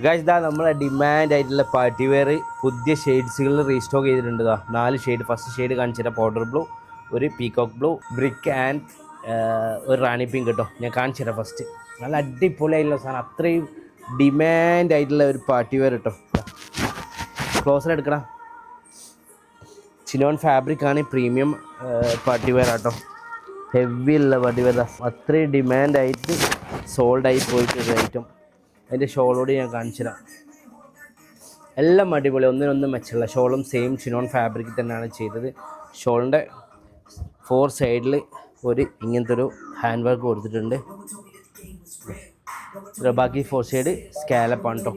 Guys ഇതാ നമ്മളെ demand ആയിട്ടുള്ള പാർട്ടി വെയർ പുതിയ ഷെയ്ഡ്സുകൾ റീസ്റ്റോക്ക് ചെയ്തിട്ടുണ്ട്. 4 ഷെയ്ഡ്. ഫസ്റ്റ് ഷെയ്ഡ് കാണിച്ചിട്ട് പൗഡർ ബ്ലൂ, ഒരു പീകോക്ക് ബ്ലൂ, ബ്രിക്ക് ആൻഡ് ഒരു റാണി പിങ്ക് കേട്ടോ. ഞാൻ കാണിച്ചു തരാം. ഫസ്റ്റ് നല്ല അടിപൊളിയായിട്ടുള്ള സാധനം, അത്രയും ഡിമാൻഡ് ആയിട്ടുള്ള ഒരു പാർട്ടി വെയർ കേട്ടോ. ക്ലോസർ എടുക്കണം. ചിനോൺ ഫാബ്രിക് ആണ്, പ്രീമിയം പാർട്ടി വെയർ ആട്ടോ. ഹെവി ഉള്ള പാർട്ടി വെയർ, അത്രയും ഡിമാൻഡായിട്ട് സോൾഡായി പോയിട്ടൊരു ഐറ്റം. അതിൻ്റെ ഷോളോട് ഞാൻ കാണിച്ചു തരാം. എല്ലാം അടിപൊളി, ഒന്നിനൊന്നും മെച്ചമുള്ള ഷോളും സെയിം ചിനോൺ ഫാബ്രിക് തന്നെയാണ് ചെയ്തത്. ഷോളിൻ്റെ 4 സൈഡിൽ ഒരു ഇങ്ങനത്തെ ഒരു ഹാൻഡ് വർക്ക് കൊടുത്തിട്ടുണ്ട്. ബാക്കി 4 സൈഡ് സ്കാലപ്പാണ് കേട്ടോ.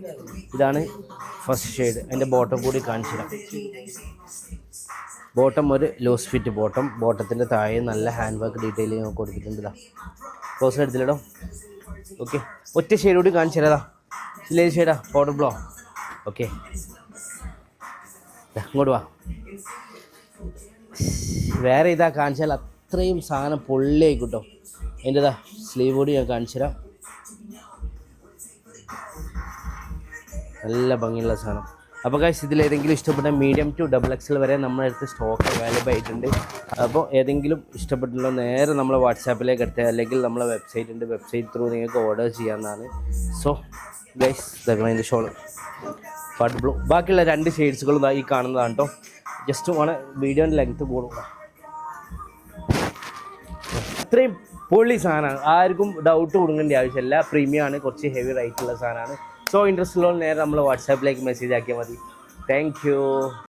ഇതാണ് ഫസ്റ്റ് ഷെയ്ഡ്. അതിൻ്റെ ബോട്ടം കൂടി കാണിച്ചു തരാം. ബോട്ടം ഒരു ലൂസ് ഫിറ്റ് ബോട്ടം. ബോട്ടത്തിൻ്റെ താഴെ നല്ല ഹാൻഡ് വർക്ക് ഡീറ്റെയിലിംഗ് കൊടുത്തിട്ടുണ്ട്. ഇതാ ക്ലോസ് എടുത്തില്ലടോ. ഓക്കെ, ഒറ്റ ഷെയ്ഡ് കൂടി കാണിച്ചു തരാതാ. ഇല്ലേ ഷെയ്ഡാ പൗഡർ ബ്ലോ. ഓക്കെ, ഇങ്ങോട്ട് വാ. വേറെ ഇതാ കാണിച്ചാൽ അത്രയും സാധനം പൊള്ളിയായി കിട്ടോ. അതിൻ്റെ ഇതാ സ്ലീവ് കൂടി ഞാൻ കാണിച്ചു തരാം. നല്ല ഭംഗിയുള്ള സാധനം. അപ്പോൾ ഗൈസ് ഇതിലേതെങ്കിലും ഇഷ്ടപ്പെട്ട മീഡിയം ടു XXL വരെ നമ്മുടെ അടുത്ത് സ്റ്റോക്ക് അവൈലബിൾ ആയിട്ടുണ്ട്. അപ്പോൾ ഏതെങ്കിലും ഇഷ്ടപ്പെട്ടുള്ള നേരെ നമ്മളെ വാട്സാപ്പിലേക്ക് എടുത്താൽ, അല്ലെങ്കിൽ നമ്മളെ വെബ്സൈറ്റ് ഉണ്ട്, വെബ്സൈറ്റ് ത്രൂ നിങ്ങൾക്ക് ഓർഡർ ചെയ്യാവുന്നതാണ്. സോ ഗൈസ് ഇതാക്കണം അതിൻ്റെ ഷോൾ പാട്ട് ബ്ലൂ. ബാക്കിയുള്ള 2 ഷെയ്ഡ്സുകളും ഈ കാണുന്നതാണ് കേട്ടോ. ജസ്റ്റ് വേണം വീഡിയോൻ്റെ ലെങ്ത്ത് കൂടുക. അത്രയും പൊള്ളി സാധനമാണ്, ആർക്കും ഡൗട്ട് കൊടുക്കേണ്ട ആവശ്യമില്ല. പ്രീമിയം ആണ്, കുറച്ച് ഹെവി റേറ്റുള്ള സാധനമാണ്. സോ ഇൻട്രസ്റ്റ് ഉള്ള നേരെ നമ്മൾ വാട്സാപ്പിലേക്ക് മെസ്സേജ് ആക്കിയാൽ മതി. Thank you.